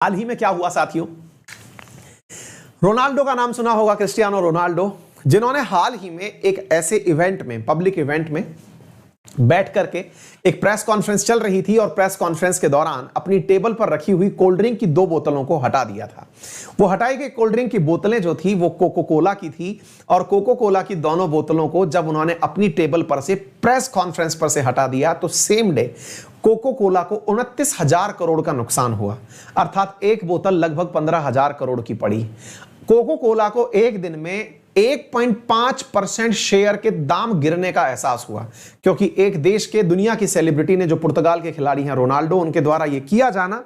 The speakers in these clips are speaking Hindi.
हाल ही में क्या हुआ साथियों, रोनाल्डो का नाम सुना होगा, क्रिस्टियानो रोनाल्डो, जिन्होंने हाल ही में एक ऐसे इवेंट में, पब्लिक इवेंट में बैठ करके, एक प्रेस कॉन्फ्रेंस चल रही थी और प्रेस कॉन्फ्रेंस के दौरान अपनी टेबल पर रखी हुई कोल्ड ड्रिंक की 2 बोतलों को हटा दिया था। वो हटाई गई कोल्ड ड्रिंक की बोतलें जो थी वो कोको कोला की थी, और कोको कोला की दोनों बोतलों को जब उन्होंने अपनी टेबल पर से प्रेस कॉन्फ्रेंस पर से हटा दिया तो सेम डे कोको कोला को 29,000 करोड़ का नुकसान हुआ, अर्थात एक बोतल लगभग 15,000 करोड़ की पड़ी। कोको कोला को एक दिन में 1.5% शेयर के दाम गिरने का एहसास हुआ, क्योंकि एक देश के, दुनिया की सेलिब्रिटी ने, जो पुर्तगाल के खिलाड़ी हैं रोनाल्डो, उनके द्वारा यह किया जाना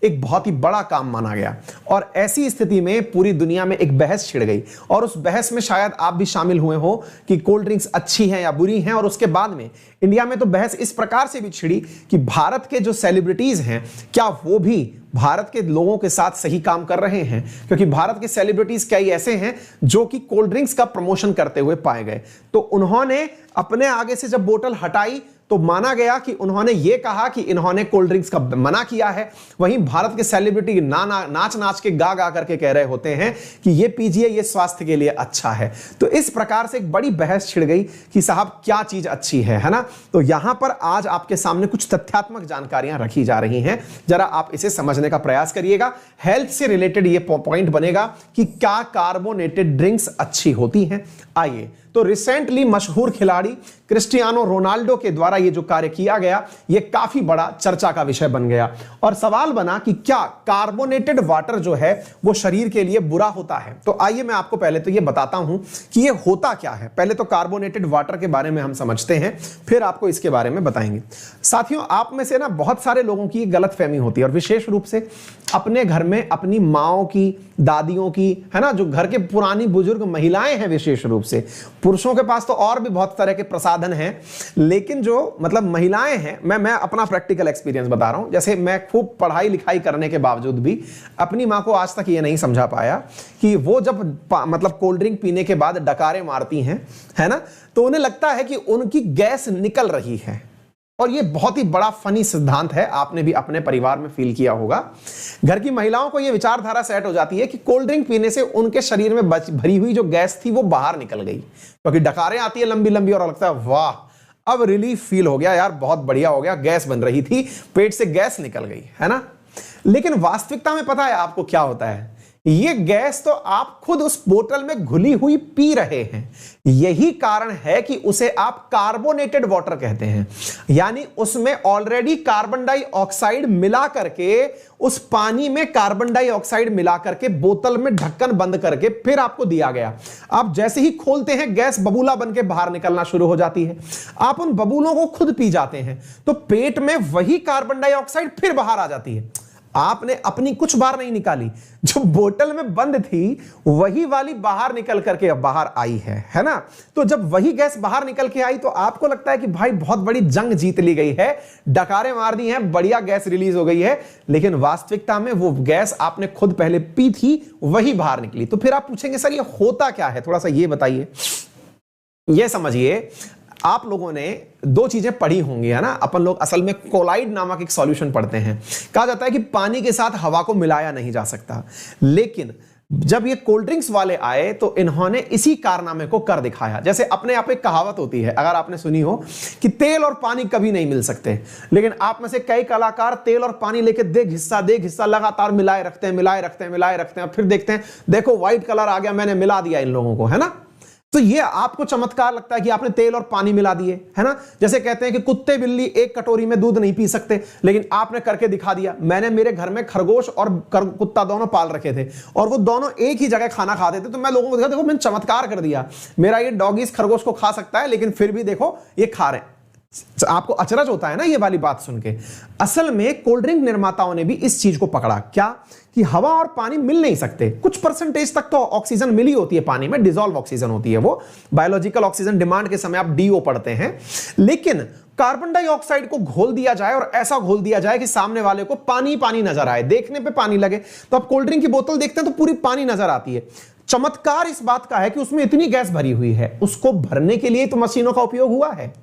एक बहुत ही बड़ा काम माना गया। और ऐसी स्थिति में पूरी दुनिया में एक बहस छिड़ गई, और उस बहस में शायद आप भी शामिल हुए हो कि कोल्ड ड्रिंक्स अच्छी हैं या बुरी हैं। और उसके बाद में इंडिया में तो बहस इस प्रकार से भी छिड़ी कि भारत के जो सेलिब्रिटीज हैं, क्या वो भी भारत के लोगों के साथ सही काम कर रहे हैं, क्योंकि भारत के सेलिब्रिटीज कई ऐसे हैं जो कि कोल्ड ड्रिंक्स का प्रमोशन करते हुए पाए गए। तो उन्होंने अपने आगे से जब बोतल हटाई तो माना गया कि उन्होंने ये कहा कि इन्होंने कोल्ड ड्रिंक्स का मना किया है। वहीं भारत के सेलिब्रिटी नाच नाच के गा गा करके कह रहे होते हैं कि ये पीजिए, ये स्वास्थ्य के लिए अच्छा है। तो इस प्रकार से एक बड़ी बहस छिड़ गई कि साहब क्या चीज अच्छी है ना। तो यहां पर आज आपके सामने कुछ तथ्यात्मक जानकारियां रखी जा रही हैं, जरा आप इसे समझने का प्रयास करिएगा। हेल्थ से रिलेटेड ये पॉइंट बनेगा कि क्या कार्बोनेटेड ड्रिंक्स अच्छी होती हैं। आइए, तो रिसेंटली मशहूर खिलाड़ी क्रिस्टियानो रोनाल्डो के द्वारा ये जो कार्य किया गया, ये काफी बड़ा चर्चा का विषय बन गया, और सवाल बना कि क्या कार्बोनेटेड वाटर जो है वो शरीर के लिए बुरा होता है। तो आइए मैं आपको पहले तो ये बताता हूं कि ये होता क्या है। पहले तो कार्बोनेटेड वाटर के बारे में हम समझते हैं, फिर आपको इसके बारे में बताएंगे। साथियों, आप में से ना बहुत सारे लोगों की गलतफहमी होती है, और विशेष रूप से अपने घर में अपनी माओं की, दादियों की, है ना, जो घर के पुरानी बुजुर्ग महिलाएं हैं, विशेष रूप से पुरुषों के पास तो और भी बहुत तरह के प्रसाधन हैं, लेकिन जो मतलब महिलाएं हैं, मैं अपना प्रैक्टिकल एक्सपीरियंस बता रहा हूं। जैसे मैं खूब पढ़ाई लिखाई करने के बावजूद भी अपनी मां को आज तक ये नहीं समझा पाया कि वो जब मतलब कोल्ड ड्रिंक पीने के बाद डकारे मारती हैं, है ना, तो उन्हें लगता है कि उनकी गैस निकल रही है। और ये बहुत ही बड़ा फनी सिद्धांत है, आपने भी अपने परिवार में फील किया होगा। घर की महिलाओं को ये विचारधारा सेट हो जाती है कि कोल्ड ड्रिंक पीने से उनके शरीर में भरी हुई जो गैस थी वो बाहर निकल गई, क्योंकि डकारें आती है लंबी लंबी, और लगता है वाह, अब रिलीफ फील हो गया यार, बहुत बढ़िया हो गया, गैस बन रही थी, पेट से गैस निकल गई, है ना। लेकिन वास्तविकता में पता है आपको क्या होता है? ये गैस तो आप खुद उस बोतल में घुली हुई पी रहे हैं। यही कारण है कि उसे आप कार्बोनेटेड वाटर कहते हैं, यानी उसमें ऑलरेडी कार्बन डाइऑक्साइड मिला करके, उस पानी में कार्बन डाइऑक्साइड मिला करके बोतल में ढक्कन बंद करके फिर आपको दिया गया। आप जैसे ही खोलते हैं, गैस बबूला बन के बाहर निकलना शुरू हो जाती है। आप उन बबूलों को खुद पी जाते हैं, तो पेट में वही कार्बन डाइऑक्साइड फिर बाहर आ जाती है। आपने अपनी कुछ बार नहीं निकाली, जो बोतल में बंद थी वही वाली बाहर निकल करके अब बाहर आई है ना। तो जब वही गैस बाहर निकल के आई तो आपको लगता है कि भाई बहुत बड़ी जंग जीत ली गई है, डकारे मार दी हैं, बढ़िया गैस रिलीज हो गई है। लेकिन वास्तविकता में वो गैस आपने खुद पहले पी थी, वही बाहर निकली। तो फिर आप पूछेंगे सर ये होता क्या है, थोड़ा सा ये बताइए। ये समझिए, आप लोगों ने 2 चीजें पढ़ी होंगी, है ना। अपन लोग असल में कोलाइड नामक एक सॉल्यूशन पढ़ते हैं। कहा जाता है कि पानी के साथ हवा को मिलाया नहीं जा सकता, लेकिन जब ये कोल्ड ड्रिंक्स वाले आए तो इन्होंने इसी कारनामे को कर दिखाया। जैसे अपने आप एक कहावत होती है, अगर आपने सुनी हो, कि तेल और पानी कभी नहीं मिल सकते, लेकिन आप में से कई कलाकार तेल और पानी लेके देख हिस्सा लगातार मिलाए रखते हैं, और फिर देखते हैं देखो व्हाइट कलर आ गया, मैंने मिला दिया इन लोगों को, है ना। तो ये आपको चमत्कार लगता है कि आपने तेल और पानी मिला दिए, है ना। जैसे कहते हैं कि कुत्ते बिल्ली एक कटोरी में दूध नहीं पी सकते, लेकिन आपने करके दिखा दिया। मैंने मेरे घर में खरगोश और कुत्ता दोनों पाल रखे थे, और वो दोनों एक ही जगह खाना खाते थे, तो मैं लोगों को दिखा, देखो मैंने चमत्कार कर दिया, मेरा ये डॉगीज खरगोश को खा सकता है, लेकिन फिर भी देखो ये खा रहे हैं। आपको अचरज होता है ना ये वाली बात सुन के। असल में कोल्ड ड्रिंक निर्माताओं ने भी इस चीज को पकड़ा, क्या कि हवा और पानी मिल नहीं सकते। कुछ परसेंटेज तक तो ऑक्सीजन मिली होती है पानी में, डिसॉल्व ऑक्सीजन होती है वो, बायोलॉजिकल ऑक्सीजन डिमांड के समय आप डीओ पढ़ते हैं। लेकिन कार्बन डाइऑक्साइड को घोल दिया जाए, और ऐसा घोल दिया जाए कि सामने वाले को पानी पानी नजर आए, देखने पे पानी लगे। तो आप कोल्ड ड्रिंक की बोतल देखते हैं तो पूरी पानी नजर आती है। चमत्कार इस बात का है कि उसमें इतनी गैस भरी हुई है, उसको भरने के लिए तो मशीनों का उपयोग हुआ है।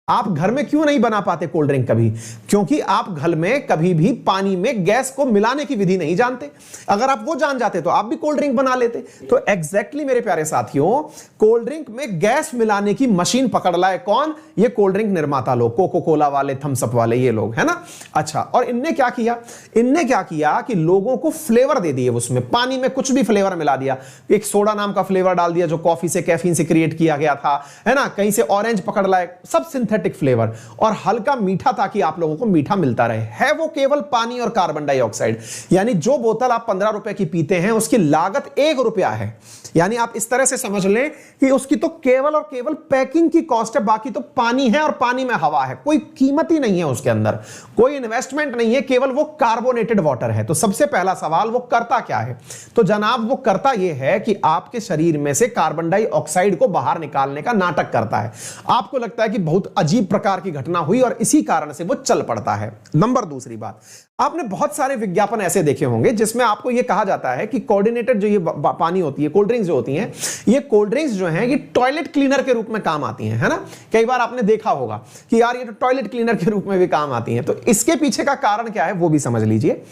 आप घर में क्यों नहीं बना पाते कोल्ड ड्रिंक कभी? क्योंकि आप घर में कभी भी पानी में गैस को मिलाने की विधि नहीं जानते। अगर आप वो जान जाते तो आप भी कोल्ड ड्रिंक बना लेते। तो एग्जैक्टली मेरे प्यारे साथियों, कोल्ड ड्रिंक में गैस मिलाने की मशीन पकड़ लाए कौन? ये कोल्ड ड्रिंक निर्माता लोग, कोको कोला वाले, थम्स अप वाले, ये लोग, है ना। अच्छा, और इनने क्या किया? इनने क्या किया कि लोगों को फ्लेवर दे दिए, उसमें पानी में कुछ भी फ्लेवर मिला दिया। एक सोडा नाम का फ्लेवर डाल दिया जो कॉफी से, कैफीन से क्रिएट किया गया था, है ना। कहीं से ऑरेंज पकड़ लाए, सब सिंथेटिक फ्लेवर, और हल्का मीठा ताकि आप लोगों को मीठा मिलता रहे। है वो केवल पानी और कार्बन डाइऑक्साइड। यानी जो बोतल आप 15 रुपए की पीते हैं उसकी लागत 1 रुपया है। यानी आप इस तरह से समझ लें कि उसकी तो केवल और केवल पैकिंग की कॉस्ट है, बाकी तो पानी है और पानी में हवा है, कोई कीमत ही नहीं है उसके अंदर, कोई इन्वेस्टमेंट नहीं है, केवल वो कार्बोनेटेड वाटर है। तो सबसे पहला सवाल, वो करता क्या है? तो जनाब वो करता यह है कि आपके शरीर में से कार्बन डाइऑक्साइड को बाहर निकालने का नाटक करता है। आपको लगता है कि बहुत अजीब प्रकार की घटना हुई और इसी कारण से वो चल पड़ता है। नंबर दूसरी बात, आपने बहुत सारे विज्ञापन ऐसे देखे होंगे जिसमें आपको यह कहा जाता है कि कोऑर्डिनेटेड जो ये पानी होती है, कोल्ड ड्रिंक्स जो होती हैं, ये कोल्ड ड्रिंक्स जो हैं ये टॉयलेट क्लीनर के रूप में काम आती हैं, है ना। कई बार आपने देखा होगा कि यार ये तो टॉयलेट क्लीनर के रूप में भी काम आती हैं। तो इसके पीछे का कारण क्या है वो भी समझ लीजिए।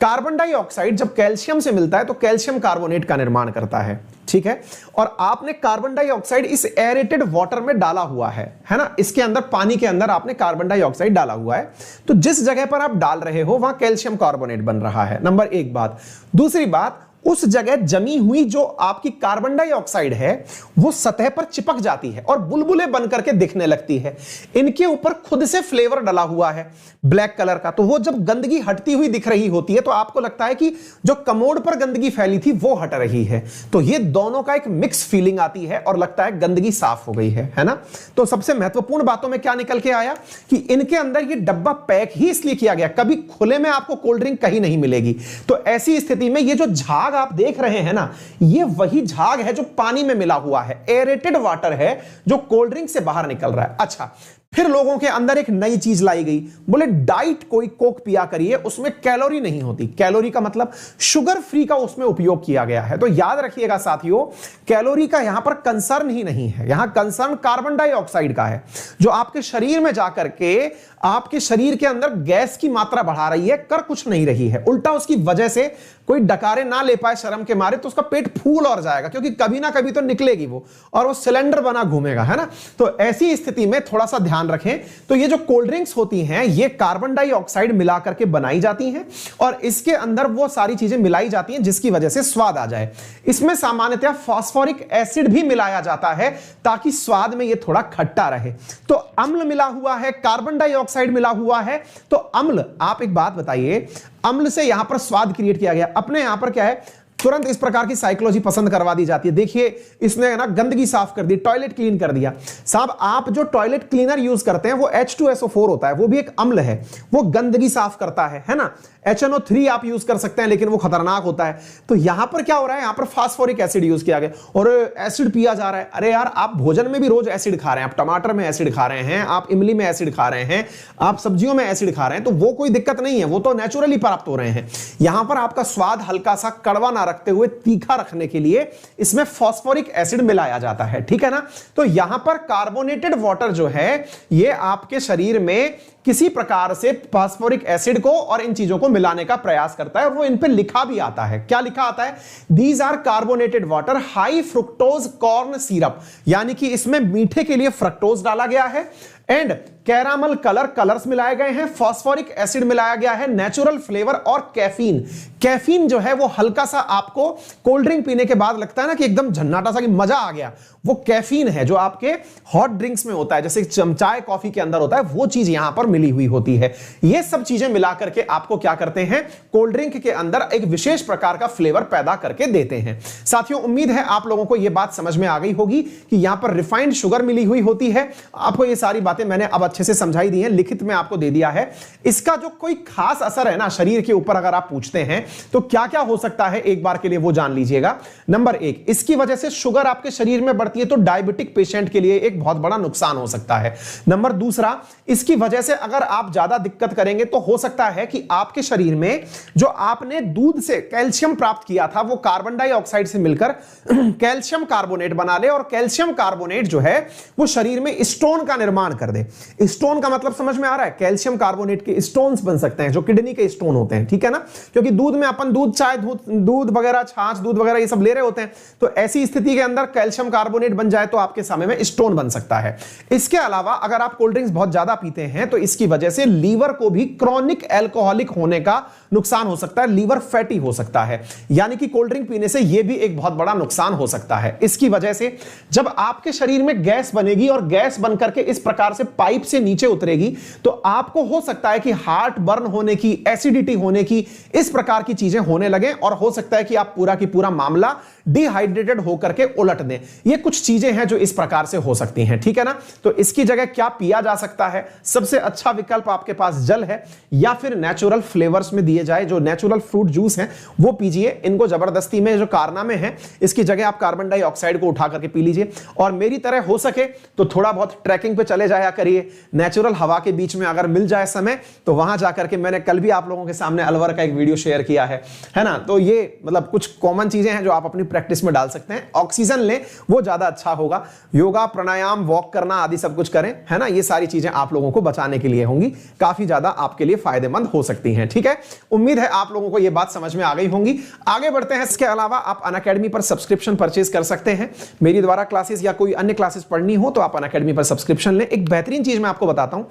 कार्बन डाइऑक्साइड जब कैल्शियम से मिलता है तो कैल्शियम कार्बोनेट का निर्माण करता है, ठीक है। और आपने कार्बन डाइऑक्साइड इस एरेटेड वाटर में डाला हुआ है ना। इसके अंदर, पानी के अंदर आपने कार्बन डाइऑक्साइड डाला हुआ है। तो जिस जगह पर आप डाल रहे हो वहां कैल्शियम कार्बोनेट बन रहा है, नंबर एक बात। दूसरी बात, उस जगह जमी हुई जो आपकी कार्बन डाइऑक्साइड है वो सतह पर चिपक जाती है और बुलबुले बनकर के दिखने लगती है। इनके ऊपर खुद से फ्लेवर डला हुआ है ब्लैक कलर का, तो वो जब गंदगी हटती हुई दिख रही होती है तो आपको लगता है कि जो कमोड पर गंदगी फैली थी वो हट रही है। तो ये दोनों का एक मिक्स फीलिंग आती है और लगता है गंदगी साफ हो गई है ना। तो सबसे महत्वपूर्ण बातों में क्या निकल के आया कि इनके अंदर ये डब्बा पैक ही इसलिए किया गया, कभी खुले में आपको कोल्ड ड्रिंक कहीं नहीं मिलेगी। तो ऐसी स्थिति में ये जो झाग आप देख रहे हैं ना, ये वही झाग है जो पानी में मिला हुआ है, एरेटेड वाटर है जो कोल्ड ड्रिंक से बाहर निकल रहा है। अच्छा, फिर लोगों के अंदर एक नई चीज लाई गई, बोले डाइट कोई कोक पिया करिए, उसमें कैलोरी नहीं होती। कैलोरी का मतलब शुगर फ्री का उसमें उपयोग किया गया है। तो याद रखिएगा साथियों, कैलोरी का यहां पर कंसर्न ही नहीं है, यहां कंसर्न कार्बन डाइऑक्साइड का है जो आपके शरीर में जाकर के आपके शरीर के अंदर गैस की मात्रा बढ़ा रही है, कर कुछ नहीं रही है। उल्टा उसकी वजह से कोई डकारे ना ले पाए शर्म के मारे तो उसका पेट फूल और जाएगा, क्योंकि कभी ना कभी तो निकलेगी वो और वो सिलेंडर बना घूमेगा, है ना। तो ऐसी स्थिति में थोड़ा सा ध्यान रखें। तो ये जो कोल्ड ड्रिंक्स होती हैं ये कार्बन डाइऑक्साइड मिला करके बनाई जाती हैं और इसके अंदर वो सारी चीजें मिलाई जाती हैं जिसकी वजह से स्वाद आ जाए। इसमें सामान्यतः फास्फोरिक एसिड भी मिलाया जाता है ताकि स्वाद में ये थोड़ा खट्टा रहे। तो अम्ल मिला हुआ है, कार्बन डाइऑक्साइड मिला हुआ है। तो अम्ल, आप एक बात बताइए, अम्ल से यहां पर स्वाद क्रिएट किया गया। अपने यहां पर क्या है, तुरंत इस प्रकार की साइकोलॉजी पसंद करवा दी जाती है। देखिए इसने ना गंदगी साफ कर दी, टॉयलेट क्लीन कर दिया। साहब आप जो टॉयलेट क्लीनर यूज करते हैं वो H2SO4 होता है, वो भी एक अम्ल है, वो गंदगी साफ करता है ना। HNO3 आप यूज कर सकते हैं लेकिन वो खतरनाक होता है। तो यहां पर क्या हो रहा है, यहां पर फास्फोरिक एसिड यूज किया गया और एसिड पिया जा रहा है। अरे यार, आप भोजन में भी रोज एसिड खा रहे हैं, आप टमाटर में एसिड खा रहे हैं, आप इमली में एसिड खा रहे हैं, आप सब्जियों में एसिड खा रहे हैं, तो वो कोई दिक्कत नहीं है, वो तो नेचुरली प्राप्त हो रहे हैं। यहां पर आपका स्वाद हल्का सा कड़वा ना रखते हुए तीखा रखने के लिए इसमें फास्फोरिक एसिड मिलाया जाता है, ठीक है ना। तो यहां पर कार्बोनेटेड वाटर जो है ये आपके शरीर में किसी प्रकार से फास्फोरिक एसिड को और इन चीजों को मिलाने का प्रयास करता है और वो इन पे लिखा भी आता है। क्या लिखा आता है, these are carbonated water high fructose corn syrup, यानी कि इसमें मीठे के लिए फ्रक्टोज डाला गया है एंड कैरामल कलर्स मिलाए गए हैं, फास्फोरिक एसिड मिलाया गया है, नेचुरल फ्लेवर और कैफीन। कैफीन जो है वो हल्का सा आपको कोल्ड ड्रिंक पीने के बाद लगता है ना कि एकदम झन्नाटा सा कि मजा आ गया, वो कैफीन है जो आपके हॉट ड्रिंक्स में होता है, जैसे चाय कॉफी के अंदर होता है, वो चीज यहां पर मिली हुई होती है। ये सब चीजें मिला करके आपको क्या करते हैं, कोल्ड ड्रिंक के अंदर एक विशेष प्रकार का फ्लेवर पैदा करके देते हैं। साथियों उम्मीद है आप लोगों को यह बात समझ में आ गई होगी कि यहां पर रिफाइंड शुगर मिली हुई होती है। आपको ये सारी बातें मैंने अब अच्छे अच्छे से समझाई दी है, लिखित में आपको दे दिया है। इसका जो कोई खास असर है ना शरीर के ऊपर अगर आप पूछते हैं तो क्या क्या हो सकता है एक बार के लिए वो जान लीजिएगा। नंबर 1, इसकी वजह से शुगर आपके शरीर में बढ़ती है तो डायबिटिक पेशेंट के लिए एक बहुत बड़ा नुकसान हो सकता है। नंबर दूसरा, इसकी वजह से अगर आप ज्यादा दिक्कत करेंगे तो हो सकता है कि आपके शरीर में जो आपने दूध से कैल्शियम प्राप्त किया था वो कार्बन डाइऑक्साइड से मिलकर कैल्शियम कार्बोनेट बना ले, और कैल्शियम कार्बोनेट जो है वो शरीर में स्टोन का निर्माण कर दे। स्टोन का मतलब समझ में आ रहा है? कैल्शियम कार्बोनेट के स्टोन्स बन सकते हैं जो किडनी के स्टोन होते हैं, ठीक है ना, क्योंकि दूध में अपन दूध, चाय, दूध वगैरह, छाछ, दूध वगैरह ये सब ले रहे होते हैं, तो ऐसी स्थिति के अंदर कैल्शियम कार्बोनेट बन जाए तो आपके समय में स्टोन बन सकता है। इसके अलावा अगर आप कोल्ड ड्रिंक्स बहुत ज्यादा पीते हैं तो इसकी वजह से लीवर को भी क्रॉनिक एल्कोहलिक होने का नुकसान हो सकता है, लीवर फैटी हो सकता है, यानी कि कोल्ड ड्रिंक पीने से यह भी एक बहुत बड़ा नुकसान हो सकता है। इसकी वजह से जब आपके शरीर में गैस बनेगी और गैस बनकर के इस प्रकार से पाइप से नीचे उतरेगी तो आपको हो सकता है कि हार्ट बर्न होने की, एसिडिटी होने की, इस प्रकार की चीजें होने लगे, और हो सकता है कि आप पूरा की पूरा मामला डिहाइड्रेटेड होकर के उलट दें। ये कुछ चीजें हैं जो इस प्रकार से हो सकती हैं, ठीक है ना। तो इसकी जगह क्या पिया जा सकता है? सबसे अच्छा विकल्प आपके पास जल है, या फिर नेचुरल फ्लेवर्स में दिए जाए जो नेचुरल फ्रूट जूस हैं वो पीजिए। इनको जबरदस्ती में जो कारनामे हैं इसकी जगह आप कार्बन डाइऑक्साइड को उठा करके पी लीजिए, और मेरी तरह हो सके तो थोड़ा बहुत ट्रैकिंग पे चले जाया करिए, नेचुरल हवा के बीच में अगर मिल जाए समय तो वहां जाकर के, मैंने कल भी आप लोगों के सामने अलवर का एक वीडियो शेयर किया है ना, तो ये मतलब कुछ कॉमन चीजें हैं जो आप अपनी प्रैक्टिस में डाल सकते हैं। ऑक्सीजन लें, वो ज्यादा अच्छा होगा। योगा, प्राणायाम, वॉक करना आदि सब कुछ करें, है ना, ये सारी चीजें आप लोगों को बचाने के लिए होंगी, काफी ज्यादा आपके लिए फायदेमंद हो सकती हैं, ठीक है। उम्मीद है आप लोगों को ये बात समझ में आ गई होंगी। आगे बढ़ते हैं। इसके अलावा आप अनअकैडमी पर सब्सक्रिप्शन परचेज कर सकते हैं। मेरी द्वारा क्लासेस या कोई अन्य क्लासेस पढ़नी हो तो आप अनअकैडमी पर सब्सक्रिप्शन लें। एक बेहतरीन चीज मैं आपको बताता हूं,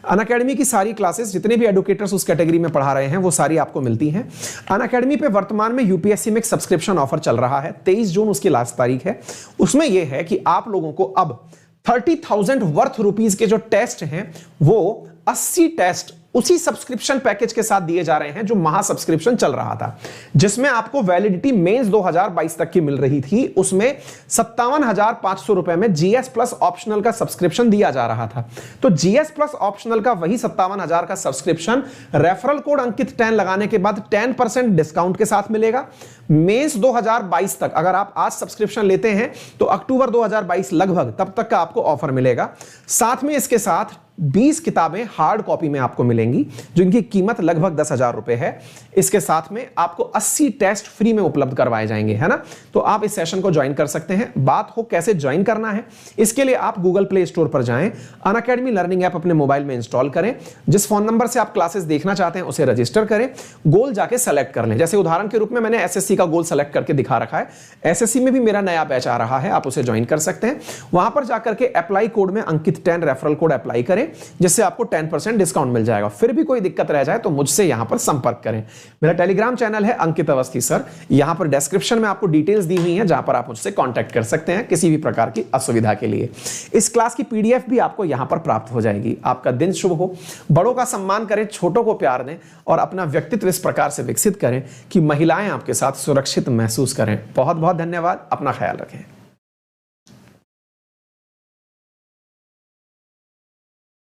अनअकैडमी की सारी क्लासेस जितने भी एडुकेटर्स उस कैटेगरी में पढ़ा रहे हैं वो सारी आपको मिलती हैं। अनअकैडमी पे वर्तमान में यूपीएससी में एक सब्सक्रिप्शन ऑफर चल रहा है, 23 जून उसकी लास्ट तारीख है। उसमें यह है कि आप लोगों को अब 30,000 वर्थ रुपीज के जो टेस्ट हैं वो 80 टेस्ट उसी सब्सक्रिप्शन पैकेज के साथ दिए जा रहे हैं जो महा सब्सक्रिप्शन चल रहा था, जिसमें आपको वैलिडिटी मेंस 2022 तक की मिल रही थी। उसमें 57,500 रुपए में जीएस प्लस ऑप्शनल का सब्सक्रिप्शन दिया जा रहा था। तो जीएस प्लस ऑप्शनल का वही 57,000 का सब्सक्रिप्शन रेफरल कोड अंकित 10 लगाने के बाद 10% डिस्काउंट के साथ मिलेगा। मेंस 2022 तक अगर आप आज सब्सक्रिप्शन लेते हैं तो अक्टूबर 2022 लगभग तब तक का आपको ऑफर मिलेगा। साथ में इसके साथ 20 किताबें हार्ड कॉपी में आपको मिलेंगी जिनकी कीमत लगभग 10,000 रुपए है। इसके साथ में आपको 80 टेस्ट फ्री में उपलब्ध करवाए जाएंगे, है ना। तो आप इस सेशन को ज्वाइन कर सकते हैं। बात हो कैसे ज्वाइन करना है, इसके लिए आप गूगल प्ले स्टोर पर जाएं, अनअकैडमी लर्निंग ऐप अपने मोबाइल में इंस्टॉल करें, जिस फोन नंबर से आप क्लासेस देखना चाहते हैं उसे रजिस्टर करें, गोल जाके सेलेक्ट कर लें। जैसे उदाहरण के रूप में मैंने एसएससी का गोल सेलेक्ट करके दिखा रखा है। एसएससी में भी मेरा नया बैच आ रहा है, आप उसे ज्वाइन कर सकते हैं। वहां पर जाकर के अप्लाई कोड में अंकित 10 रेफरल कोड अप्लाई करें, जिससे आपको 10% डिस्काउंट मिल जाएगा। फिर भी कोई दिक्कत रह जाए तो मुझसे यहां पर संपर्क करें। मेरा टेलीग्राम चैनल है अंकित अवस्थी सर, यहां पर डिस्क्रिप्शन में आपको डिटेल्स दी हुई हैं जहां पर आप मुझसे कांटेक्ट कर सकते हैं किसी भी प्रकार की असुविधा के लिए। इस क्लास की पीडीएफ भी आपको यहां पर प्राप्त हो जाएगी। आपका दिन शुभ हो, बड़ों का सम्मान करें, छोटों को प्यार दें और अपना व्यक्तित्व इस प्रकार से विकसित करें कि महिलाएं आपके साथ सुरक्षित महसूस करें। बहुत बहुत धन्यवाद, अपना ख्याल रखें।